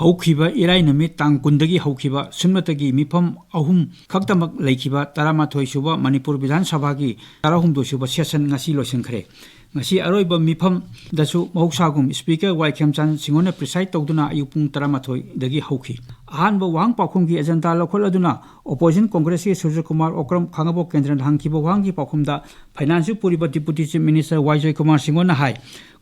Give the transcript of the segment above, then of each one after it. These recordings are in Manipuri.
ꯍꯧꯈꯤꯕ ꯏꯔꯥꯏ ꯅꯨꯃꯤꯠ ꯇꯥꯡ 10ꯗꯒꯤ ꯍꯧꯈꯤꯕ ꯁꯨꯞꯅꯇꯒꯤ ꯃꯤꯐꯝ 3 ꯈꯛꯇꯃꯛ ꯂꯩꯈꯤꯕ 12 ꯁꯨꯕ ꯃꯅꯤꯄꯨꯔ ꯕꯤꯙꯥꯟ ꯁꯚꯥꯒꯤ 12 ꯁꯨꯕ ꯁꯦꯁꯟ ꯉꯁꯤ ꯂꯣꯏꯁꯤꯟꯈ꯭ꯔꯦ. ngasi aroiba mifam dasu mahusagum speaker wai khemchan singona preside tawduna ayuk pung 13 dagi hauki ahanba wang pakhumgi agenda lokhol aduna opposition congress ki Surya Kumar Okram khangabo kendra hangkiba wangi pakhumda finance puriba deputy chief minister Wai Kumar singona hai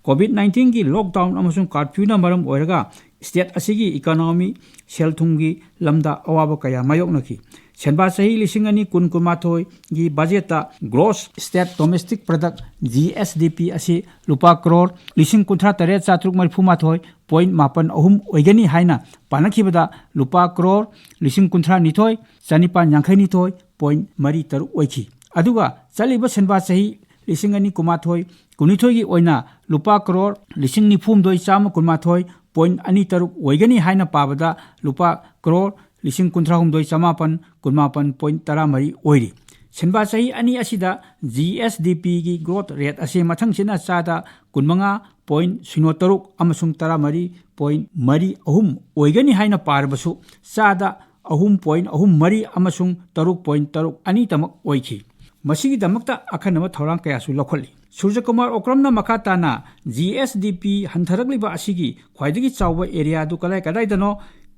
COVID-19 ki lockdown amasung curfew na maram oiraga state asigi economy selthumgi lamda awaba kaya mayoknaki senba sahi lisingani kun kumathoi gi budgeta gross state domestic product GSDP asi lupa crore lising kunthra tare chatruk marfu mathoi point mapan ahum oigani haina panakibada lupa crore lising kunthra nithoi chanipan yankhai nithoi point mari taru oiki aduga chaliba senba sahi lisingani kumathoi kunithoi gi oina lupa crore lising nifum doi chama kumathoi point ani taruk oigani haina pabada lupa crore lising kunthra humdoi chamapan kunmapan point tara mari oiri senba sahi ani asida GSDP gi growth rate ase mathang sina chada kunmanga point sino taruk amasung tara mari point mari ahum oigani haina parbasu chada ahum point ahum mari amasung taruk point taruk ani tamak oiki masigi damakta akhanama thorang kayasu lokholi Surya Kumar Okramna makatana GSDP hantharakliba asigi khwaidagi chawba area du kalai kadai dano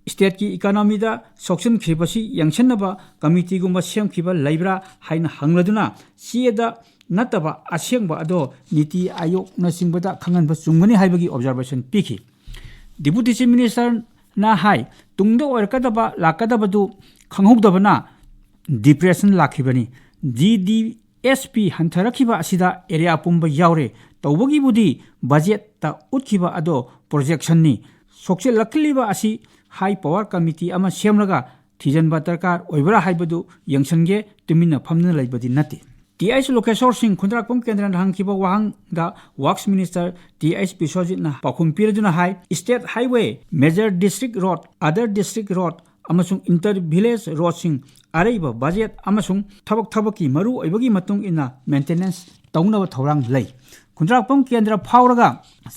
state ki economy da section khibasi yangchenaba committee gumba sem khiba laibra haina hangladuna sieda nataba asengba ado niti ayok na singbada khanganba chungani haibagi observation piki deputy chief minister na hai tungda oirkadaba lakadabadu khanghogdabana depression lakhibani GDSP hantharakhiba asida area pumba yaure tawbagi budi budget ta utkhiba ado projection ni sokche lakliba asi high power committee ama semraga thijanba darkar oibra haibadu yangsange tumina phamna laibadi nati TIS Lokeshwar Singh Khundrakpam Kendra hangkiba wahang da works minister TIS Biswajit na pakhum piraduna hai state highway major district road other district road amasung inter village road sing araiba budget amasung thabaki maru oibagi matung ina maintenance taunaba thorang lei Khundrakpam Kendra phawraga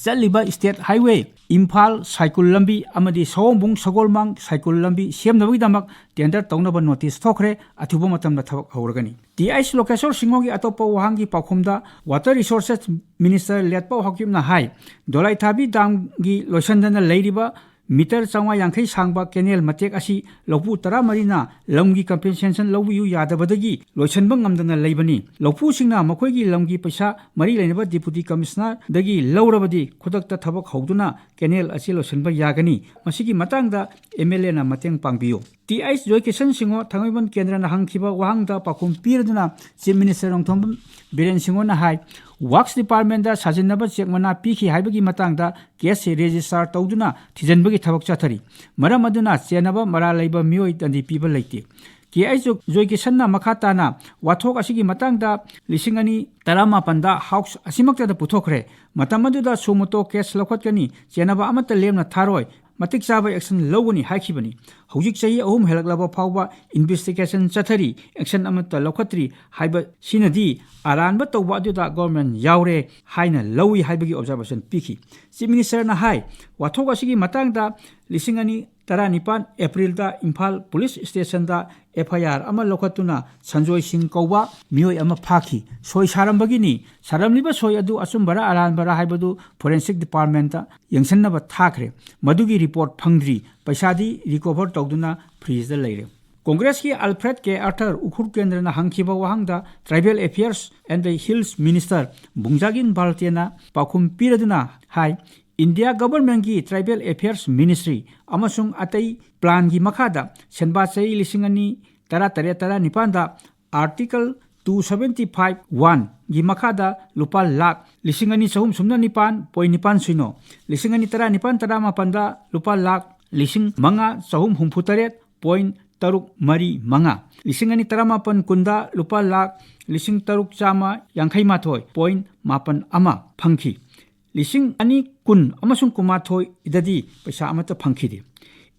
chaliba state highway Imphal cycle lambi amadi Sawongbung Sagolmang cycle lambi semnabagi damak tender taunaba notice thokre athuba matamda thabak hawragani TIS Lokeshwar Singhogi atopa wahangi pakhumda water resources minister letpa hakimna hai dolai thabi dam gi loisandana leiriba meter changwa yankhai sangba canal matek asi lopu tara marina lamgi compensation lobu yadabadagi loisanba ngamdana leibani lopu singna makoi gi lamgi paisa mari leinaba deputy commissioner dagi laurabadi khudakta thabak hawduna canal asi loisanba yagani masigi matangda MLA na mateng pangbiyo TIS Joy Kishan Singho Thangaiban Kendra na hangkiba wahangda pakum piraduna chief minister Rongthom Biren Singho na hai works department da sajinaba chekmana piki haibagi matangda case register tawduna thijanbagi thabak chathari maram aduna chenaba mara laiba mioi tandi piba leite TIS Joy Kishan na makata na wathok asigi matangda lisingani tarama panda house asimakta da puthokre matamadu sumoto case lokhatkani chenaba amata lemna tharoi matik chaba action lowani haikibani hojik chahi ahum helaklaba phawba investigation chathari action amata lokhatri haiba sinadi aranba tawba aduda government yaure haina lowi haibagi observation piki chief minister na hai wathok asigi matangda lisingani Taranipan April da Imphal police station da FIR ama lokhatuna Sanjoy Singh Kauba mioi ama phaki soi sarambagini saramliba soi adu asumbara aranbara haibadu forensic department da yangsannaba thakre madugi report phangdri paisadi recover tawduna freeze da leire Congress ki Alfred K. Arthur Ukhur Kendra na hangkiba wahangda Tribal Affairs and the Hills Minister Bungjagin Bhaltiana pakhum piraduna hai India government ki Tribal Affairs Ministry amasung atai plan gi makhada senba sei lisingani tara nipanda article 275(1) gi makhada lupa lakh lisingani sahum sumna nipan point nipan sino lisingani tara nipan tara mapanda lupa lakh lising manga sahum humphutaret point taruk mari manga lisingani tara mapan kunda lupa lakh lising taruk chama yankhai mathoi point mapan ama phangki lising ani kun amasung kumathoi idadi paisa amata phangkhidi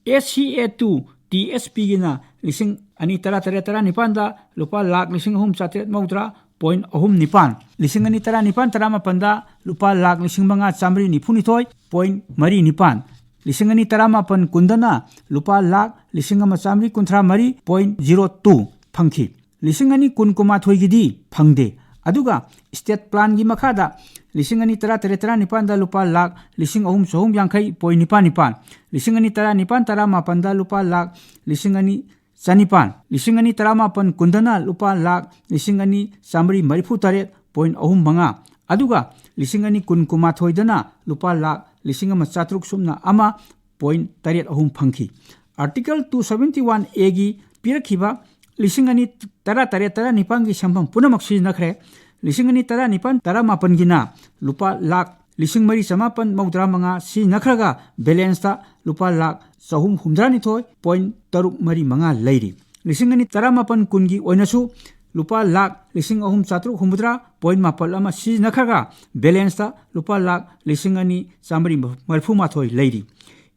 SCA2 TSP gina lising ani tara nipanda lupa lakh lising hum chatet maudra point ahum nipan lising ani tara nipan tara mapanda lupa lakh lising manga chamri nipuni thoi point mari nipan ꯂꯤꯁꯤꯡ ꯑꯅꯤ ꯇꯔꯥꯃꯥꯄꯟ ꯀꯨꯟꯗꯅ ꯂꯨꯄꯥ ꯂꯥꯛ ꯂꯤꯁꯤꯡ ꯑꯃ ꯆꯥꯝꯃꯔꯤ ꯀꯨꯟꯊ꯭ꯔꯥꯃꯔꯤ ꯄꯣꯏꯟ 02 ꯐꯪꯈꯤ꯫ ꯂꯤꯁꯤꯡ ꯑꯅꯤ ꯀꯨꯟ ꯀꯨꯟꯃꯥꯊꯣꯏꯒꯤꯗꯤ ꯐꯪꯗꯦ꯫ ꯑꯗꯨꯒ ꯁ꯭ꯇꯦꯠ ꯄ꯭ꯂꯥꯟꯒꯤ ꯃꯈꯥꯗ ꯂꯤꯁꯤꯡ ꯑꯅꯤ ꯇꯔꯥꯇꯔꯦꯠ ꯇꯔꯥꯅꯤꯄꯥꯟꯗ ꯂꯨꯄꯥ ꯂꯥꯛ ꯂꯤꯁꯤꯡ ꯑꯍꯨꯝ ꯆꯍꯨꯝ ꯌꯥꯡꯈꯩ ꯄꯣꯏꯟ ꯅꯤꯄꯥꯟ ꯅꯤꯄꯥꯟ, ꯂꯤꯁꯤꯡ ꯑꯅꯤ ꯇꯔꯥꯅꯤꯄꯥꯟ ꯇꯔꯥꯃꯥꯄꯟꯗ ꯂꯨꯄꯥ ꯂꯥꯛ ꯂꯤꯁꯤꯡ ꯑꯅꯤ ꯆꯅꯤꯄꯥꯟ, ꯂꯤꯁꯤꯡ ꯑꯅꯤ ꯇꯔꯥꯃꯥꯄꯟ ꯀꯨꯟꯗꯅ ꯂꯨꯄꯥ ꯂꯥꯛ ꯂꯤꯁꯤꯡ ꯑꯅꯤ ꯆꯥꯝꯃꯔꯤ ꯃꯔꯤꯐꯨꯇꯔꯦꯠ ꯄꯣꯏꯟ ꯑꯍꯨꯝ ꯃꯉꯥ, ꯑꯗꯨꯒ ꯂꯤꯁꯤꯡ ꯑꯅꯤ ꯀꯨꯟ ꯀꯨꯟꯃꯥꯊꯣꯏꯗꯅ ꯂꯨꯄꯥ ꯂꯥꯛ ꯂꯤꯁꯤꯡ ꯑꯃ ꯆꯥꯇ꯭ꯔꯨꯛ ꯁꯨꯞꯅ ꯑꯃ ꯄꯣꯏꯟ ꯇꯔꯦꯠ ꯑꯍꯨꯝ ꯐꯪꯈꯤ꯫ ꯑꯥꯔꯇꯤꯀꯜ 271(a)ꯒꯤ ꯄꯤꯔꯛꯈꯤꯕ ꯂꯤꯁꯤꯡ ꯑꯅꯤ ꯇꯔꯥꯇꯔꯦꯠ ꯇꯔꯥꯅꯤꯄꯥꯟꯒꯤ ꯁꯦꯟꯐꯝ ꯄꯨꯝꯅꯃꯛ ꯁꯤꯖꯤꯟꯅꯈ꯭ꯔꯦ꯫ ꯂꯤꯁꯤꯡ ꯑꯅꯤ ꯇꯔꯥꯅꯤꯄꯥꯟ ꯇꯔꯥꯃꯥꯄꯟꯒꯤꯅ ꯂꯨꯄꯥ ꯂꯥꯛ ꯂꯤꯁꯤꯡ ꯃꯔꯤ ꯆꯃꯥꯄꯟ ꯃꯧꯗ꯭ꯔꯥꯃꯉꯥ ꯁꯤꯖꯤꯟꯅꯈ꯭ꯔꯒ ꯕꯦꯂꯦꯟꯁꯇ ꯂꯨꯄꯥ ꯂꯥꯛ ꯆꯍꯨꯝ ꯍꯨꯝꯗ꯭ꯔꯥꯅꯤꯊꯣꯏ ꯄꯣꯏꯟ ꯇꯔꯨꯛ ꯃꯔꯤ ꯃꯉꯥ ꯂꯩꯔꯤ꯫ ꯂꯤꯁꯤꯡ ꯑꯅꯤ ꯇꯔꯥꯃꯥꯄꯟ ꯀꯨꯟꯒꯤ ꯑꯣꯏꯅꯁꯨ ꯂꯨꯄꯥ ꯂꯥꯛ ꯂꯤꯁꯤꯡ ꯑꯍꯨꯝ ꯆꯥꯇ꯭ꯔꯨꯛ ꯍꯨꯝꯐꯨꯇꯔꯥ ꯄꯣꯏꯟ ꯃꯥꯄꯜ ꯑꯃ ꯁꯤꯖꯤꯟꯅꯈ꯭ꯔꯒ ꯕꯦꯂꯦꯟꯁꯇ ꯂꯨꯄꯥ ꯂꯥꯛ ꯂꯤꯁꯤꯡ ꯑꯅꯤ ꯆꯥꯝꯃꯔꯤ ꯃꯔꯐꯨꯃꯥꯊꯣꯏ ꯂꯩꯔꯤ꯫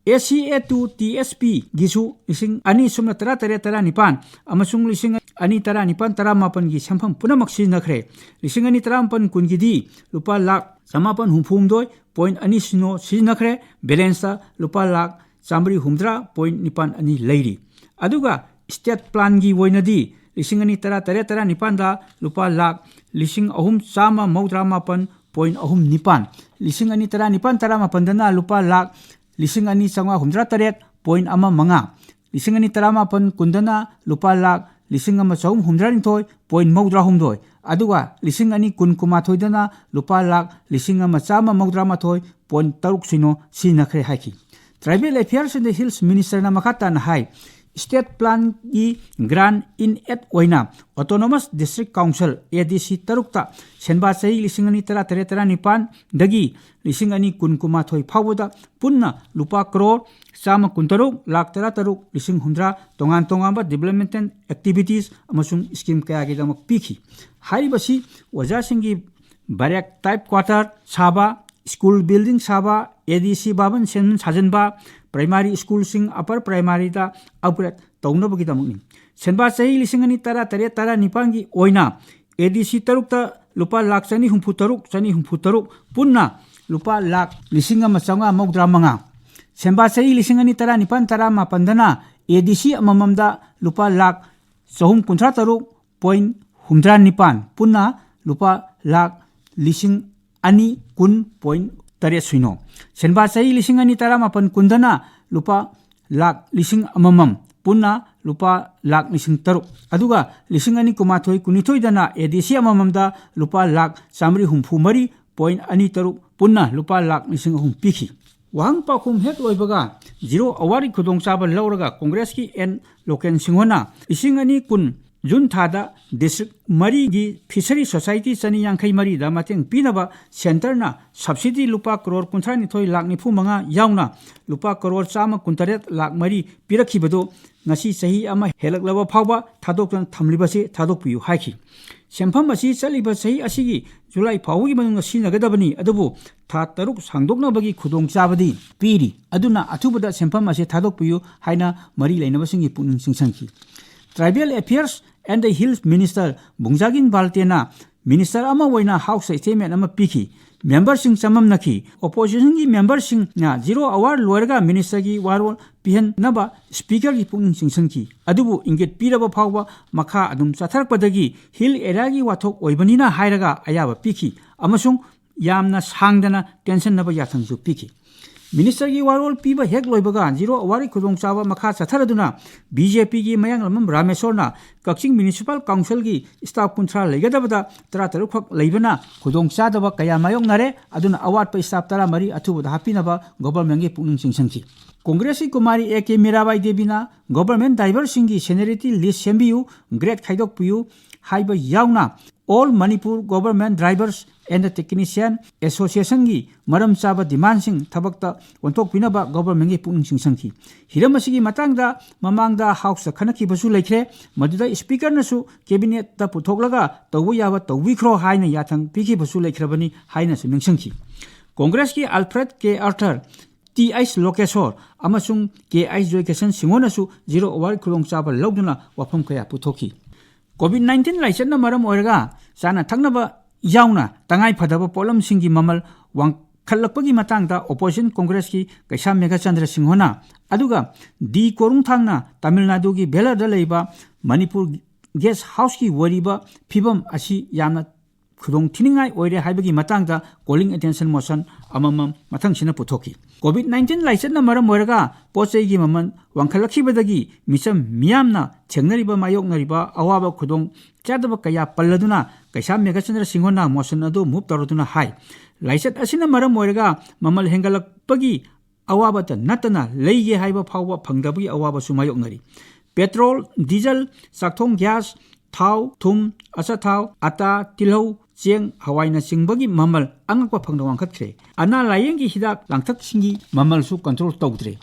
ACA2TSP ꯒꯤꯁꯨ ꯂꯤꯁꯤꯡ ꯑꯅꯤ ꯁꯨꯞꯅ ꯇꯔꯥꯇꯔꯦꯠ ꯇꯔꯥꯅꯤꯄꯥꯟ ꯑꯃꯁꯨꯡ ꯂꯤꯁꯤꯡ ꯑꯅꯤ ꯇꯔꯥꯅꯤꯄꯥꯟ ꯇꯔꯥꯃꯥꯄꯟꯒꯤ ꯁꯦꯟꯐꯝ ꯄꯨꯝꯅꯃꯛ ꯁꯤꯖꯤꯟꯅꯈ꯭ꯔꯦ꯫ ꯂꯤꯁꯤꯡ ꯑꯅꯤ ꯇꯔꯥꯃꯥꯄꯟ ꯀꯨꯟꯒꯤꯗꯤ ꯂꯨꯄꯥ ꯂꯥꯛ ꯆꯃꯥꯄꯟ ꯍꯨꯝꯐꯨꯍꯨꯝꯗꯣꯏ ꯄꯣꯏꯟ ꯑꯅꯤ ꯁꯤꯅꯣ ꯁꯤꯖꯤꯟꯅꯈ꯭ꯔꯦ, ꯕꯦꯂꯦꯟꯁꯇ ꯂꯨꯄꯥ ꯂꯥꯛ ꯆꯥꯝꯃꯔꯤ ꯍꯨꯝꯗ꯭ꯔꯥ ꯄꯣꯏꯟ ꯅꯤꯄꯥꯟ ꯑꯅꯤ ꯂꯩꯔꯤ꯫ ꯑꯗꯨꯒ ꯁ꯭ꯇꯦꯠ ꯄ꯭ꯂꯥꯟꯒꯤ ꯑꯣꯏꯅꯗꯤ ꯂꯤꯁꯤꯡ ꯑꯅꯤ ꯇꯔꯥꯇꯔꯦꯠ ꯇꯔꯥꯅꯤꯄꯥꯟꯗ ꯂꯨꯄꯥ ꯂꯥꯛ ꯂꯤꯁꯤꯡ ꯑꯍꯨꯝ ꯆꯥꯝꯃ ꯃꯧꯗ꯭ꯔꯥꯃꯥꯄꯟ ꯄꯣꯏꯟ ꯑꯍꯨꯝ ꯅꯤꯄꯥꯟ, ꯂꯤꯁꯤꯡ ꯑꯅꯤ ꯇꯔꯥꯅꯤꯄꯥꯟ ꯇꯔꯥꯃꯥꯄꯟꯗꯅ ꯂꯨꯄꯥ ꯂꯥꯛ ꯂꯤꯁꯤꯡ ꯑꯅꯤ ꯆꯥꯝꯃꯉꯥ ꯍꯨꯝꯗ꯭ꯔꯥꯇꯔꯦꯠ ꯄꯣꯏꯟ ꯑꯃ ꯃꯉꯥ, ꯂꯤꯁꯤꯡ ꯑꯅꯤ ꯇꯔꯥꯃꯥꯄꯟ ꯀꯨꯟꯗꯅ ꯂꯨꯄꯥ ꯂꯥꯛ ꯂꯤꯁꯤꯡ ꯑꯃ ꯆꯍꯨꯝ ꯍꯨꯝꯗ꯭ꯔꯥꯅꯤꯊꯣꯏ ꯄꯣꯏꯟ ꯃꯧꯗ꯭ꯔꯥꯍꯨꯝꯗꯣꯏ, ꯑꯗꯨꯒ ꯂꯤꯁꯤꯡ ꯑꯅꯤ ꯀꯨꯟ ꯀꯨꯟꯃꯥꯊꯣꯏꯗꯅ ꯂꯨꯄꯥ ꯂꯥꯛ ꯂꯤꯁꯤꯡ ꯑꯃ ꯆꯥꯝꯃ ꯃꯧꯗ꯭ꯔꯥꯃꯥꯊꯣꯏ ꯄꯣꯏꯟ ꯇꯔꯨꯛ ꯁꯤꯅꯣ ꯁꯤꯖꯤꯟꯅꯈ꯭ꯔꯦ ꯍꯥꯏꯈꯤ꯫ ꯇ꯭ꯔꯥꯏꯕꯦꯜ ꯑꯦꯐꯤꯌꯔꯁ ꯑꯦꯟড ꯍꯤꯜꯁ ꯃꯤꯅꯤꯁꯇꯔꯅ ꯃꯈꯥ ꯇꯥꯅ ꯍꯥꯏ ꯁ꯭ꯇꯦꯠ ꯄ꯭ꯂꯥꯟꯒꯤ ꯒ꯭ꯔꯥꯟ ꯏꯟ ꯑꯦꯗ ꯑꯣꯏꯅ ꯑꯣꯇꯣꯅꯣꯃꯁ ꯗꯤꯁꯇ꯭ꯔꯤꯛ ꯀꯥꯎꯟꯁꯤꯜ ADC ꯇꯔꯨꯛꯇ ꯁꯦꯟꯕꯥ ꯆꯍꯤ ꯂꯤꯁꯤꯡ ꯑꯅꯤ ꯇꯔꯥꯇꯔꯦꯠ ꯇꯔꯥꯅꯤꯄꯥꯟꯗꯒꯤ ꯂꯤꯁꯤꯡ ꯑꯅꯤ ꯀꯨꯟ ꯀꯨꯟꯃꯥꯊꯣꯏ ꯐꯥꯎꯕꯗ ꯄꯨꯟꯅ ꯂꯨꯄꯥ ꯀꯔꯣꯔ ꯆꯥꯝꯃ ꯀꯨꯟꯇꯔꯨꯛ ꯂꯥꯛ ꯇꯔꯥꯇꯔꯨꯛ ꯂꯤꯁꯤꯡ ꯍꯨꯝꯗ꯭ꯔꯥ ꯇꯣꯉꯥꯟ ꯇꯣꯉꯥꯟꯕ ꯗꯤꯕꯦꯂꯞꯃꯦꯟꯇꯦꯜ ꯑꯦꯛꯇꯤꯚꯤꯇꯤꯁ ꯑꯃꯁꯨꯡ ꯁ꯭ꯀꯤꯝ ꯀꯌꯥꯒꯤꯗꯃꯛ ꯄꯤꯈꯤ꯫ ꯍꯥꯏꯔꯤꯕꯁꯤ ꯑꯣꯖꯥꯁꯤꯡꯒꯤ ꯕꯥꯔꯦꯛ ꯇꯥꯏꯞ ꯀ꯭ꯋꯥꯔꯇꯔ ꯁꯥꯕ, ꯁ꯭ꯀꯨꯜ ꯕꯤꯜꯗꯤꯡ ꯁꯥꯕ, ADC ꯚꯕꯟ ꯁꯥꯖꯤꯟꯕ, ꯄ꯭ꯔꯥꯏꯃꯥꯔꯤ ꯁ꯭ꯀꯨꯜꯁꯤꯡ ꯑꯄꯔ ꯄ꯭ꯔꯥꯏꯃꯥꯔꯤꯗ ꯑꯞꯒ꯭ꯔꯦꯗ ꯇꯧꯅꯕꯒꯤꯗꯃꯛꯅꯤ꯫ ꯁꯦꯟꯕꯥ ꯆꯍꯤ ꯂꯤꯁꯤꯡ ꯑꯅꯤ ꯇꯔꯥꯇꯔꯦꯠ ꯇꯔꯥꯅꯤꯄꯥꯟꯒꯤ ꯑꯣꯏꯅ ADC ꯇꯔꯨꯛꯇ ꯂꯨꯄꯥ ꯂꯥꯛ ꯆꯅꯤ ꯍꯨꯝꯐꯨꯇꯔꯨꯛ ꯄꯨꯟꯅ ꯂꯨꯄꯥ ꯂꯥꯛ ꯂꯤꯁꯤꯡ ꯑꯃ ꯆꯥꯝꯃꯉꯥ ꯃꯧꯗ꯭ꯔꯥꯃꯉꯥ, ꯁꯦꯟꯕꯥ ꯆꯍꯤ ꯂꯤꯁꯤꯡ ꯑꯅꯤ ꯇꯔꯥꯅꯤꯄꯥꯟ ꯇꯔꯥꯃꯥꯄꯟꯗꯅ ADC ꯑꯃꯃꯝꯗ ꯂꯨꯄా ꯂꯥꯛ ꯆꯍꯨꯝ ꯀꯨꯟꯊ꯭ꯔꯥꯇꯔꯨꯛ ꯄꯣꯏꯟ ꯍꯨꯝꯗ꯭ꯔꯥꯅꯤꯄꯥꯟ ꯄꯨꯟꯅ ꯂꯨꯄꯥ ꯂꯥꯛ ꯂꯤꯁꯤꯡ ꯑꯅꯤ ꯀꯨꯟ ꯄꯣꯏꯟ ꯇꯔꯦꯠ ꯁꯤꯅꯣ, ꯁꯦꯟꯕꯥ ꯆꯍꯤ ꯂꯤꯁꯤꯡ ꯑꯅꯤ ꯇꯔꯥꯃꯥꯄꯟ ꯀꯨꯟꯗꯅ ꯂꯨꯄꯥ ꯂꯥꯛ ꯂꯤꯁꯤꯡ ꯑꯃꯃꯝ ꯄꯨꯟꯅ ꯂꯨꯄꯥ ꯂꯥꯛ ꯂꯤꯁꯤꯡ ꯇꯔꯨꯛ, ꯑꯗꯨꯒ ꯂꯤꯁꯤꯡ ꯑꯅꯤ ꯀꯨꯟꯃꯥꯊꯣꯏ ꯀꯨꯟꯅꯤꯊꯣꯏꯗꯅ ADC ꯑꯃꯃꯝꯗ ꯂꯨꯄꯥ ꯂꯥꯛ ꯆꯥꯝꯃꯔꯤ ꯍꯨꯝꯐꯨꯃꯔꯤ ꯄꯣꯏꯟ ꯑꯅꯤ ꯇꯔꯨꯛ ꯄꯨꯟꯅ ꯂꯨꯄꯥ ꯂꯥꯛ ꯂꯤꯁꯤꯡ ꯑꯍꯨꯝ ꯄꯤꯈꯤ꯫ ꯋꯥꯍꯪ ꯄꯥꯎꯈꯨꯝ ꯍꯦꯛ ꯂꯣꯏꯕꯒ ꯖꯤꯔꯣ ꯑꯋꯥꯔꯒꯤ ꯈꯨꯗꯣꯡꯆꯥꯕ ꯂꯧꯔꯒ ꯀꯣꯡꯒ꯭ꯔꯦꯁꯀꯤ ꯑꯦꯟ ꯂꯣꯀꯦꯟ ꯁꯤꯡꯍꯣꯅ ꯂꯤꯁꯤꯡ ꯑꯅꯤ ꯀꯨꯟ ꯖꯨꯟ ꯊꯥꯗ ꯗꯤꯁꯇ꯭ꯔꯤꯛ ꯃꯔꯤꯒꯤ ꯐꯤꯁꯔꯤ ꯁꯣꯁꯥꯏꯇꯤ ꯆꯅꯤ ꯌꯥꯡꯈꯩꯃꯔꯤꯗ ꯃꯇꯦꯡ ꯄꯤꯅꯕ ꯁꯦꯟꯇꯔꯅ ꯁꯕꯁꯤꯗꯤ ꯂꯨꯄꯥ ꯀꯔꯣꯔ ꯀꯨꯟꯊ꯭ꯔꯥꯅꯤꯊꯣꯏ ꯂꯥꯛ ꯅꯤꯐꯨꯃꯉꯥ ꯌꯥꯎꯅ ꯂꯨꯄꯥ ꯀꯔꯣꯔ ꯆꯥꯝꯃ ꯀꯨꯟꯇꯔꯦꯠ ꯂꯥꯛ ꯃꯔꯤ ꯄꯤꯔꯛꯈꯤꯕꯗꯨ ꯉꯁꯤ ꯆꯍꯤ ꯑꯃ ꯍꯦꯜꯂꯛꯂꯕ ꯐꯥꯎꯕ ꯊꯥꯗꯣꯛꯇꯨꯅ ꯊꯝꯂꯤꯕꯁꯤ ꯊꯥꯗꯣꯛꯄꯤꯌꯨ ꯍꯥꯏꯈꯤ꯫ ꯁꯦꯟꯐꯝ ꯑꯁꯤ ꯆꯠꯂꯤꯕ ꯆꯍꯤ ꯑꯁꯤꯒꯤ ꯖꯨꯂꯥꯏ ꯐꯥꯎꯕꯒꯤ ꯃꯅꯨꯡꯗ ꯁꯤꯖꯤꯟꯅꯒꯗꯕꯅꯤ, ꯑꯗꯨꯕꯨ ꯊꯥ 6 ꯁꯥꯡꯗꯣꯛꯅꯕꯒꯤ ꯈꯨꯗꯣꯡꯆꯥꯕꯗꯤ ꯄꯤꯔꯤ, ꯑꯗꯨꯅ ꯑꯊꯨꯕꯗ ꯁꯦꯟꯐꯝ ꯑꯁꯤ ꯊꯥꯗꯣꯛꯄꯤꯌꯨ ꯍꯥꯏꯅ ꯃꯔꯤ ꯂꯩꯅꯕꯁꯤꯡꯒꯤ ꯄꯨꯛꯅꯤꯡ ꯆꯤꯡꯁꯤꯟꯈꯤ꯫ Tribal affairs and hills minister ꯕꯨꯡꯖꯥꯒꯤꯟ ꯕꯥꯜꯇꯦꯅ ꯃꯤꯅꯤꯁꯇꯔ ꯑꯃ ꯑꯣꯏꯅ ꯍꯥꯎꯁꯇ ꯁ꯭ꯇꯦꯠꯃꯦꯟꯠ ꯑꯃ ꯄꯤꯈꯤ꯫ ꯃꯦꯝꯕꯔꯁꯤꯡ ꯆꯃꯝꯅꯈꯤ꯫ ꯑꯣꯄꯣꯖꯤꯁꯟꯒꯤ ꯃꯦꯝꯕꯔꯁꯤꯡꯅ ꯖꯤꯔꯣ ꯑꯋꯥꯔ ꯂꯣꯏꯔꯒ ꯃꯤꯅꯤꯁꯇꯔꯒꯤ ꯋꯥꯔꯣꯜ ꯄꯤꯍꯟꯅꯕ ꯁ꯭ꯄꯤꯀꯔꯒꯤ ꯄꯨꯛꯅꯤꯡ ꯆꯤꯡꯁꯤꯟꯈꯤ, ꯑꯗꯨꯕꯨ ꯏꯪꯒꯤꯠ ꯄꯤꯔꯕ ꯐꯥꯎꯕ ꯃꯈꯥ ꯑꯗꯨꯝ ꯆꯠꯊꯔꯛꯄꯗꯒꯤ ꯍꯤꯜ ꯑꯦꯔꯤꯌꯥꯒꯤ ꯋꯥꯊꯣꯛ ꯑꯣꯏꯕꯅꯤꯅ ꯍꯥꯏꯔꯒ ꯑꯌꯥꯕ ꯄꯤꯈꯤ ꯑꯃꯁꯨꯡ ꯌꯥꯝꯅ ꯁꯥꯡꯗꯅ ꯇꯦꯟꯁꯟꯅꯕ ꯌꯥꯊꯪꯁꯨ ꯄꯤꯈꯤ꯫ ꯃꯤꯅꯤꯁꯇꯔꯒꯤ ꯋꯥꯔꯣꯜ ꯄꯤꯕ ꯍꯦꯛ ꯂꯣꯏꯕꯒ ꯖꯤꯔꯣ ꯑꯋꯥꯔꯒꯤ ꯈꯨꯗꯣꯡꯆꯥꯕ ꯃꯈꯥ ꯆꯠꯊꯔꯗꯨꯅ BJPꯒꯤ ꯃꯌꯥꯡꯂꯝꯕꯝ ꯔꯥꯃꯦꯁꯣꯔꯅ ꯀꯛꯆꯤꯡ ꯃ꯭ꯌꯨꯅꯤꯁꯤꯄꯥꯜ ꯀꯥꯎꯟꯁꯤꯜꯒꯤ ꯁ꯭ꯇꯥꯐ 60 ꯂꯩꯒꯗꯕꯗ 13 ꯈꯛ ꯂꯩꯕꯅ ꯈꯨꯗꯣꯡꯆꯥꯗꯕ ꯀꯌꯥ ꯃꯥꯌꯣꯛꯅꯔꯦ, ꯑꯗꯨꯅ ꯑꯋꯥꯠꯄ ꯁ꯭ꯇꯥꯐ 13 ꯑꯊꯨꯕꯗ ꯍꯥꯞꯄꯤꯅꯕ ꯒꯣꯚꯔꯟꯃꯦꯟꯠꯒꯤ ꯄꯨꯛꯅꯤꯡ ꯆꯤꯡꯁꯤꯟꯈꯤ꯫ ꯀꯣꯡꯒ꯭ꯔꯦꯁꯀꯤ ꯀꯨꯃꯥꯔꯤ A.K. ꯃꯤꯔꯥꯕꯥꯏ ꯗꯦꯕꯤꯅ ꯒꯣꯚꯔꯟꯃꯦꯟꯠ ꯗ꯭ꯔꯥꯏꯚꯔꯁꯤꯡꯒꯤ ꯁꯦꯅꯤꯌꯔꯤꯇꯤ ꯂꯤꯁꯠ ꯁꯦꯝꯕꯤꯌꯨ, ꯒ꯭ꯔꯦꯗ ꯈꯥꯏꯗꯣꯛꯄꯤꯌꯨ ꯍꯥꯏꯕ ꯌꯥꯎꯅ all Manipur government drivers and technician ꯑꯦꯁꯣꯁꯤꯌꯦꯁꯟꯒꯤ ꯃꯔꯝ ꯆꯥꯕ ꯗꯤꯃꯥꯟꯁꯤꯡ ꯊꯕꯛꯇ ꯑꯣꯟꯊꯣꯛꯄꯤꯅꯕ ꯒꯣꯚꯔꯟꯃꯦꯟꯠꯒꯤ ꯄꯨꯛꯅꯤꯡ ꯆꯤꯡꯁꯤꯟꯈꯤ꯫ ꯍꯤꯔꯝ ꯑꯁꯤꯒꯤ ꯃꯇꯥꯡꯗ ꯃꯃꯥꯡꯗ ꯍꯥꯎꯁꯇ ꯈꯟꯅꯈꯤꯕꯁꯨ ꯂꯩꯈ꯭ꯔꯦ, ꯃꯗꯨꯗ ꯁ꯭ꯄꯤꯀꯔꯅꯁꯨ ꯀꯦꯕꯤꯅꯦꯠꯇ ꯄꯨꯊꯣꯛꯂꯒ ꯇꯧꯕ ꯌꯥꯕ ꯇꯧꯕꯤꯈ꯭ꯔꯣ ꯍꯥꯏꯅ ꯌꯥꯊꯪ ꯄꯤꯈꯤꯕꯁꯨ ꯂꯩꯈ꯭ꯔꯕꯅꯤ ꯍꯥꯏꯅꯁꯨ ꯅꯤꯡꯁꯤꯡꯈꯤ꯫ ꯀꯣꯡꯒ꯭ꯔꯦꯁꯀꯤ ꯑꯜꯐ꯭ꯔꯦꯗ K. Arthur, T.H. ꯂꯣꯀꯦꯁꯣꯔ ꯑꯃꯁꯨꯡ K.H. ꯖꯣꯏꯀꯤꯁꯟ ꯁꯤꯡꯍꯣꯅꯁꯨ ꯖꯤꯔꯣ ꯑꯋꯥꯔꯒꯤ ꯈꯨꯗꯣꯡꯆꯥꯕ ꯂꯧꯗꯨꯅ ꯋꯥꯐꯝ ꯀꯌꯥ ꯄꯨꯊꯣꯛꯈꯤ꯫ ꯀꯣꯚꯤꯗ-19 ꯂꯥꯏꯆꯠꯅ ꯃꯔꯝ ꯑꯣꯏꯔꯒ ꯆꯥꯅ ꯊꯛꯅꯕ ꯌꯥꯎꯅ ꯇꯉꯥꯏꯐꯗꯕ ꯄꯣꯠꯂꯝꯁꯤꯡꯒꯤ ꯃꯃꯜ ꯈꯜꯂꯛꯄꯒꯤ ꯃꯇꯥꯡꯗ ꯑꯣꯄꯣꯖꯤꯁꯟ ꯀꯣꯡꯒ꯭ꯔꯦꯁꯀꯤ ꯀꯩꯁꯥꯝ ꯃꯦꯘꯆꯟꯗ꯭ꯔ ꯁꯤꯡꯍꯣꯅ ꯑꯗꯨꯒ ꯗꯤ ꯀꯣꯔꯨꯡꯊꯥꯡꯅ ꯇꯥꯃꯤꯜ ꯅꯥꯗꯨꯒꯤ ꯚꯦꯂꯔꯗ ꯂꯩꯕ ꯃꯅꯤꯄꯨꯔ ꯒꯦꯁ ꯍꯥꯎꯁꯀꯤ ꯑꯣꯏꯔꯤꯕ ꯐꯤꯕꯝ ꯑꯁꯤ ꯌꯥꯝꯅ ꯈꯨꯗꯣꯡꯊꯤꯅꯤꯡꯉꯥꯏ ꯑꯣꯏꯔꯦ ꯍꯥꯏꯕꯒꯤ ꯃꯇꯥꯡꯗ ꯀꯣꯂꯤꯡ ꯑꯦꯇꯦꯟꯁꯟ ꯃꯣꯁꯟ ꯑꯃꯃꯝ ꯃꯊꯪꯁꯤꯅ ꯄꯨꯊꯣꯛꯈꯤ꯫ ꯀꯣꯚꯤꯗ-19 ꯂꯥꯏꯆꯠꯅ ꯃꯔꯝ ꯑꯣꯏꯔꯒ ꯄꯣꯠ ꯆꯩꯒꯤ ꯃꯃꯜ ꯋꯥꯡꯈꯠꯂꯛꯈꯤꯕꯗꯒꯤ ꯃꯤꯆꯝ ꯃꯤꯌꯥꯝꯅ ꯊꯦꯡꯅꯔꯤꯕ ꯃꯥꯌꯣꯛꯅꯔꯤꯕ ꯑꯋꯥꯕ ꯈꯨꯗꯣꯡ ꯆꯥꯗꯕ ꯀꯌꯥ ꯄꯜꯂꯗꯨꯅ ꯀꯩꯁꯥꯝ ꯃꯦꯘꯆꯟꯗ꯭ꯔ ꯁꯤꯡꯍꯣꯅ ꯃꯣꯁꯟ ꯑꯗꯨ ꯃꯨꯚ ꯇꯧꯔꯗꯨꯅ ꯍꯥꯏ ꯂꯥꯏꯆꯠ ꯑꯁꯤꯅ ꯃꯔꯝ ꯑꯣꯏꯔꯒ ꯃꯃꯜ ꯍꯦꯟꯒꯠꯂꯛꯄꯒꯤ ꯑꯋꯥꯕꯇ ꯅꯠꯇꯅ ꯂꯩꯒꯦ ꯍꯥꯏꯕ ꯐꯥꯎꯕ ꯐꯪꯗꯕꯒꯤ ꯑꯋꯥꯕꯁꯨ ꯃꯥꯌꯣꯛꯅꯔꯤ꯫ ꯄꯦꯇ꯭ꯔꯣꯜ, ꯗꯤꯖꯜ, ꯆꯥꯛꯊꯣꯡ ꯒ꯭ꯌꯥꯁ, ꯊꯥꯎ, ꯊꯨꯝ, ꯑꯆꯥꯊꯥꯎ, ꯑꯇꯥ, ꯇꯤꯜꯍꯧ, ꯆꯦꯡ, ꯍꯋꯥꯏꯅꯆꯤꯡꯕꯒꯤ ꯃꯃꯜ ꯑꯉꯛꯄ ꯐꯪꯅ ꯋꯥꯡꯈꯠꯈ꯭ꯔꯦ꯫ ꯑꯅꯥ ꯂꯥꯌꯦꯡꯒꯤ ꯍꯤꯗꯥꯛ ꯂꯥꯡꯊꯛꯁꯤꯡꯒꯤ ꯃꯃꯜꯁꯨ ꯀꯟꯇ꯭ꯔꯣꯜ ꯇꯧꯗ꯭ꯔꯦ꯫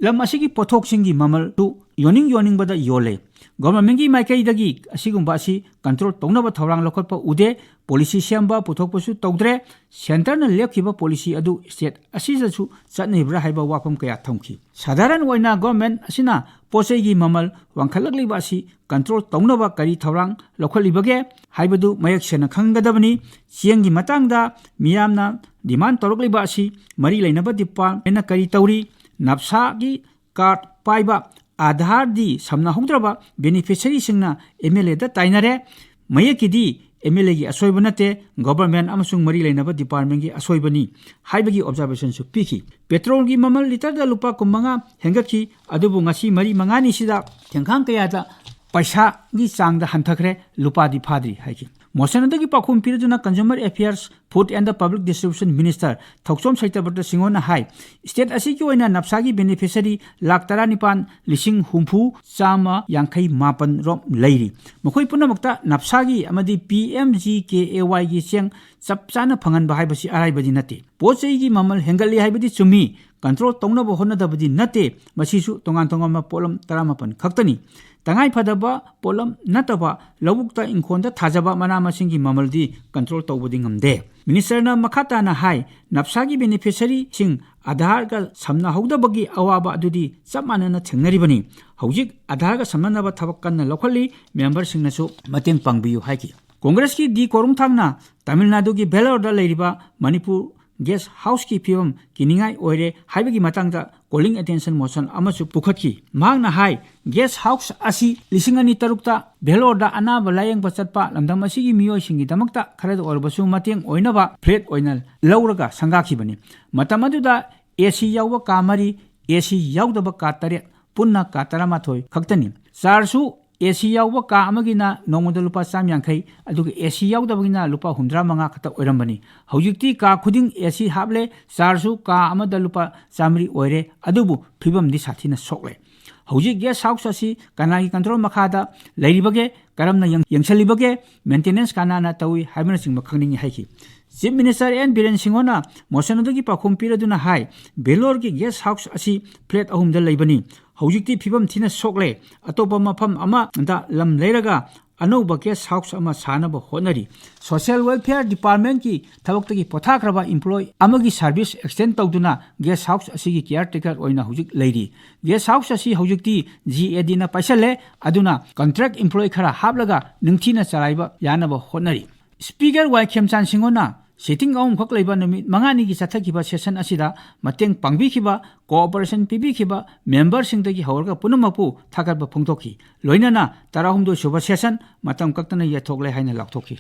ꯂꯝ ꯑꯁꯤꯒꯤ ꯄꯣꯠꯊꯣꯛꯁꯤꯡꯒꯤ ꯃꯃꯜꯁꯨ ꯌꯣꯟꯅꯤꯡꯕꯗ ꯌꯣꯜꯂꯦ꯫ ꯒꯣꯚꯔꯟꯃꯦꯟꯠꯀꯤ ꯃꯥꯏꯀꯩꯗꯒꯤ ꯑꯁꯤꯒꯨꯝꯕ ꯑꯁꯤ ꯀꯟꯇ꯭ꯔꯣꯜ ꯇꯧꯅꯕ ꯊꯧꯔꯥꯡ ꯂꯧꯈꯠꯄ ꯎꯗꯦ꯫ ꯄꯣꯂꯤꯁꯤ ꯁꯦꯝꯕ ꯄꯨꯊꯣꯛꯄꯁꯨ ꯇꯧꯗ꯭ꯔꯦ꯫ ꯁꯦꯟꯇꯔꯅ ꯂꯦꯞꯈꯤꯕ ꯄꯣꯂꯤꯁꯤ ꯑꯗꯨ ꯁ꯭ꯇꯦꯠ ꯑꯁꯤꯗꯁꯨ ꯆꯠꯅꯔꯤꯕ꯭ꯔꯥ ꯍꯥꯏꯕ ꯋꯥꯐꯝ ꯀꯌꯥ ꯊꯝꯈꯤ꯫ ꯁꯥꯙꯥꯔꯟ ꯑꯣꯏꯅ ꯒꯣꯚꯔꯟꯃꯦꯟꯠ ꯑꯁꯤꯅ ꯄꯣꯠ ꯆꯩꯒꯤ ꯃꯃꯜ ꯋꯥꯡꯈꯠꯂꯛꯂꯤꯕ ꯑꯁꯤ ꯀꯟꯇ꯭ꯔꯣꯜ ꯇꯧꯅꯕ ꯀꯔꯤ ꯊꯧꯔꯥꯡ ꯂꯧꯈꯠꯂꯤꯕꯒꯦ ꯍꯥꯏꯕꯗꯨ ꯃꯌꯦꯛ ꯁꯦꯡꯅ ꯈꯪꯒꯗꯕꯅꯤ꯫ ꯆꯦꯡꯒꯤ ꯃꯇꯥꯡꯗ ꯃꯤꯌꯥꯝꯅ ꯗꯤꯃꯥꯟ ꯇꯧꯔꯛꯂꯤꯕ ꯑꯁꯤ ꯃꯔꯤ ꯂꯩꯅꯕ ꯗꯤꯄꯥꯔꯠꯃꯦꯟꯠꯅ ꯀꯔꯤ ꯇꯧꯔꯤ? ꯅꯞꯁꯥꯒꯤ ꯀꯥꯔꯗ ꯄꯥꯏꯕ ꯑꯥꯙꯥꯔꯗꯤ ꯁꯝꯅꯍꯧꯗ꯭ꯔꯕ ꯕꯦꯅꯤꯐꯤꯁꯔꯤꯁꯤꯡꯅ MLAꯗ ꯇꯥꯏꯅꯔꯦ꯫ ꯃꯌꯦꯛꯀꯤꯗꯤ MLAꯒꯤ ꯑꯁꯣꯏꯕ ꯅꯠꯇꯦ, ꯒꯣꯚꯔꯟꯃꯦꯟꯠ ꯑꯃꯁꯨꯡ ꯃꯔꯤ ꯂꯩꯅꯕ ꯗꯤꯄꯥꯔꯠꯃꯦꯟꯠꯀꯤ ꯑꯁꯣꯏꯕꯅꯤ ꯍꯥꯏꯕꯒꯤ ꯑꯣꯕꯖꯔꯕꯦꯁꯟꯁꯨ ꯄꯤꯈꯤ꯫ ꯄꯦꯇ꯭ꯔꯣꯜꯒꯤ ꯃꯃꯜ ꯂꯤꯇꯔꯗ ꯂꯨꯄꯥ 25 ꯍꯦꯟꯒꯠꯈꯤ, ꯑꯗꯨꯕꯨ ꯉꯁꯤ 4-5ꯅꯤꯁꯤꯗ ꯇꯦꯡꯈꯥꯡ ꯀꯌꯥꯗ ꯄꯩꯁꯥꯒꯤ ꯆꯥꯡꯗ ꯍꯟꯊꯈ꯭ꯔꯦ, ꯂꯨꯄꯥꯗꯤ ꯐꯥꯗ꯭ꯔꯤ ꯍꯥꯏꯈꯤ꯫ ꯃꯣꯁꯟ ꯑꯗꯨꯒꯤ ꯄꯥꯎꯈꯨꯝ ꯄꯤꯔꯗꯨꯅ consumer affairs, food and public distribution minister Thokchom Satyabrata ꯁꯤꯡꯍꯣꯅ ꯍꯥꯏ ꯁ꯭ꯇꯦꯠ ꯑꯁꯤꯒꯤ ꯑꯣꯏꯅ ꯅꯞꯁꯥꯒꯤ ꯕꯦꯅꯤꯐꯤꯁꯔꯤ 19,070,958 ꯔꯣꯝ ꯂꯩꯔꯤ꯫ ꯃꯈꯣꯏ ꯄꯨꯝꯅꯃꯛꯇ ꯅꯞꯁꯥꯒꯤ ꯑꯃꯗꯤ PMGKAYꯒꯤ ꯆꯦꯡ ꯆꯞ ꯆꯥꯅ ꯐꯪꯍꯟꯕ ꯍꯥꯏꯕꯁꯤ ꯑꯔꯥꯏꯕꯗꯤ ꯅꯠꯇꯦ꯫ ꯄꯣꯠ ꯆꯩꯒꯤ ꯃꯃꯜ ꯍꯦꯟꯒꯠꯂꯤ ꯍꯥꯏꯕꯗꯤ ꯆꯨꯝꯃꯤ, ꯀꯟꯇ꯭ꯔꯣꯜ ꯇꯧꯅꯕ ꯍꯣꯠꯅꯗꯕꯗꯤ ꯅꯠꯇꯦ, ꯃꯁꯤꯁꯨ ꯇꯣꯉꯥꯟ-ꯇꯣꯉꯥꯟꯕ ꯄꯣꯠꯂꯝ 17 ꯈꯛꯇꯅꯤ꯫ ꯇꯉꯥꯏꯐꯗꯕ ꯄꯣꯠꯂꯝ ꯅꯠꯇꯕ ꯂꯧꯕꯨꯛꯇ ꯏꯪꯈꯣꯜꯗ ꯊꯥꯖꯕ ꯃꯅꯥ ꯃꯁꯤꯡꯒꯤ ꯃꯃꯜꯗꯤ ꯀꯟꯇ꯭ꯔꯣꯜ ꯇꯧꯕꯗꯤ ꯉꯝꯗꯦ꯫ ꯃꯤꯅꯤꯁꯇꯔꯅ ꯃꯈꯥ ꯇꯥꯅ ꯍꯥꯏ ꯅꯞꯁꯥꯒꯤ ꯕꯦꯅꯤꯐꯤꯁꯔꯤꯁꯤꯡ ꯑꯥꯙꯥꯔꯒ ꯁꯝꯅꯍꯧꯗꯕꯒꯤ ꯑꯋꯥꯕ ꯑꯗꯨꯗꯤ ꯆꯞ ꯃꯥꯟꯅꯅ ꯊꯦꯡꯅꯔꯤꯕꯅꯤ꯫ ꯍꯧꯖꯤꯛ ꯑꯥꯙꯥꯔꯒ ꯁꯝꯅꯅꯕ ꯊꯕꯛ ꯀꯟꯅ ꯂꯧꯈꯠꯂꯤ, ꯃꯦꯝꯕꯔꯁꯤꯡꯅꯁꯨ ꯃꯇꯦꯡ ꯄꯥꯡꯕꯤꯌꯨ ꯍꯥꯏꯈꯤ꯫ ꯀꯣꯡꯒ꯭ꯔꯦꯁꯀꯤ ꯗꯤ ꯀꯣꯔꯨꯡꯊꯥꯡꯅ ꯇꯥꯃꯤꯜ ꯅꯥꯗꯨꯒꯤ ꯚꯦꯜꯂꯣꯔꯗ ꯂꯩꯔꯤꯕ ꯃꯅꯤꯄꯨꯔ ꯒꯦꯁ ꯍꯥꯎꯁꯀꯤ ꯐꯤꯕꯝ ꯀꯤꯅꯤꯡꯉꯥꯏ ꯑꯣꯏꯔꯦ ꯍꯥꯏꯕꯒꯤ ꯃꯇꯥꯡꯗ ꯀꯣꯂꯤꯡ ꯑꯦꯇꯦꯟꯁꯟ ꯃꯣꯁꯟ ꯑꯃꯁꯨ ꯄꯨꯈꯠꯈꯤ꯫ ꯃꯍꯥꯛꯅ ꯍꯥꯏ ꯒꯦꯁ ꯍꯥꯎꯁ ꯑꯁꯤ 2006ꯇ ꯚꯦꯜꯂꯣꯔꯗ ꯑꯅꯥꯕ ꯂꯥꯌꯦꯡꯕ ꯆꯠꯄ ꯂꯝꯗꯝ ꯑꯁꯤꯒꯤ ꯃꯤꯑꯣꯏꯁꯤꯡꯒꯤꯗꯃꯛꯇ ꯈꯔꯗ ꯑꯣꯏꯔꯕꯁꯨ ꯃꯇꯦꯡ ꯑꯣꯏꯅꯕ ꯐ꯭ꯂꯦꯠ ꯑꯣꯏꯅ ꯂꯧꯔꯒ ꯁꯪꯒꯥꯈꯤꯕꯅꯤ꯫ ꯃꯇꯝ ꯑꯗꯨꯗ AC ꯌꯥꯎꯕ ꯀꯥ 4, AC ꯌꯥꯎꯗꯕ ꯀꯥ 8, ꯄꯨꯟꯅ ꯀꯥ 13 ꯈꯛꯇꯅꯤ꯫ ꯆꯥꯔꯖꯁꯨ AC ꯌꯥꯎꯕ ꯀꯥ ꯑꯃꯒꯤꯅ ꯅꯣꯡꯃꯗ ꯂꯨꯄꯥ 150, ꯑꯗꯨꯒ AC ꯌꯥꯎꯗꯕꯒꯤꯅ ꯂꯨꯄꯥ 75 ꯈꯛꯇ ꯑꯣꯏꯔꯝꯕꯅꯤ꯫ ꯍꯧꯖꯤꯛꯇꯤ ꯀꯥ ꯈꯨꯗꯤꯡ AC ꯍꯥꯞꯂꯦ, ꯆꯥꯔꯖꯁꯨ ꯀꯥ ꯑꯃꯗ ꯂꯨꯄꯥ 100 ꯑꯣꯏꯔꯦ, ꯑꯗꯨꯕꯨ ꯐꯤꯕꯝꯗꯤ ꯁꯥꯊꯤꯅ ꯁꯣꯛꯂꯦ꯫ ꯍꯧꯖꯤꯛ ꯒꯦꯁ ꯍꯥꯎꯁ ꯑꯁꯤ ꯀꯅꯥꯒꯤ ꯀꯟꯇ꯭ꯔꯣꯜ ꯃꯈꯥꯗ ꯂꯩꯔꯤꯕꯒꯦ, ꯀꯔꯝꯅ ꯌꯦꯡꯁꯤꯜꯂꯤꯕꯒꯦ, ꯃꯦꯟꯇꯦꯅꯦꯟꯁ ꯀꯅꯥꯅ ꯇꯧꯏ ꯍꯥꯏꯕꯅꯆꯤꯡꯕ ꯈꯪꯅꯤꯡꯏ ꯍꯥꯏꯈꯤ꯫ Chief minister N. ꯕꯤꯔꯦꯟ ꯁꯤꯡꯍꯣꯅ ꯃꯣꯁꯟ ꯑꯗꯨꯒꯤ ꯄꯥꯎꯈꯨꯝ ꯄꯤꯔꯗꯨꯅ ꯍꯥꯏ ꯚꯦꯜꯂꯣꯔꯒꯤ ꯒꯦꯁ ꯍꯥꯎꯁ ꯑꯁꯤ ꯐ꯭ꯂꯦꯠ 3ꯗ ꯂꯩꯕꯅꯤ꯫ ꯍꯧꯖꯤꯛꯇꯤ ꯐꯤꯕꯝ ꯊꯤꯅ ꯁꯣꯛꯂꯦ꯫ ꯑꯇꯣꯞꯄ ꯃꯐꯝ ꯑꯃꯗ ꯂꯝ ꯂꯩꯔꯒ ꯑꯅꯧꯕ ꯒꯦꯁ ꯍꯥꯎꯁ ꯑꯃ ꯁꯥꯅꯕ ꯍꯣꯠꯅꯔꯤ꯫ ꯁꯣꯁꯤꯌꯦꯜ ꯋꯦꯜꯐꯦꯌꯔ ꯗꯤꯄꯥꯔꯠꯃꯦꯟꯠꯀꯤ ꯊꯕꯛꯇꯒꯤ ꯄꯣꯊꯥꯈ꯭ꯔꯕ ꯏꯝꯄ꯭ꯂꯣꯌꯤ ꯑꯃꯒꯤ ꯁꯔꯚꯤꯁ ꯑꯦꯛꯁꯇꯦꯟ ꯇꯧꯗꯨꯅ ꯒꯦꯁ ꯍꯥꯎꯁ ꯑꯁꯤꯒꯤ ꯀꯤꯌꯔꯇꯦꯀꯔ ꯑꯣꯏꯅ ꯍꯧꯖꯤꯛ ꯂꯩꯔꯤ꯫ ꯒꯦꯁ ꯍꯥꯎꯁ ꯑꯁꯤ ꯍꯧꯖꯤꯛꯇꯤ GADꯅ ꯄꯥꯏꯁꯜꯂꯦ, ꯑꯗꯨꯅ ꯀꯟꯇ꯭ꯔꯦꯛ ꯏꯝꯄ꯭ꯂꯣꯌꯤ ꯈꯔ ꯍꯥꯞꯂꯒ ꯅꯤꯡꯊꯤꯅ ꯆꯂꯥꯏꯕ ꯌꯥꯅꯕ ꯍꯣꯠꯅꯔꯤ꯫ ꯁ꯭ꯄꯤꯀꯔ ꯋꯥꯏ ꯈꯦꯝꯆꯥꯟ ꯁꯤꯡꯍꯣꯅ ꯁꯤꯇꯤꯡ 3ꯈꯛ ꯂꯩꯕ ꯅꯨꯃꯤꯠ 5ꯅꯤꯒꯤ ꯆꯠꯊꯈꯤꯕ ꯁꯦꯁꯟ ꯑꯁꯤꯗ ꯃꯇꯦꯡ ꯄꯥꯡꯕꯤꯈꯤꯕ, ꯀꯣꯑꯣꯄꯔꯦꯁꯟ ꯄꯤꯕꯤꯈꯤꯕ ꯃꯦꯝꯕꯔꯁꯤꯡꯗꯒꯤ ꯍꯧꯔꯒ ꯄꯨꯝꯅꯃꯛꯄꯨ ꯊꯥꯒꯠꯄ ꯐꯣꯡꯗꯣꯛꯈꯤ꯫ ꯂꯣꯏꯅꯅ 18ꯁꯨꯕ ꯁꯦꯁꯟ ꯃꯇꯝ ꯀꯛꯇꯅ ꯌꯩꯊꯣꯛꯂꯦ ꯍꯥꯏꯅ ꯂꯥꯎꯊꯣꯛꯈꯤ꯫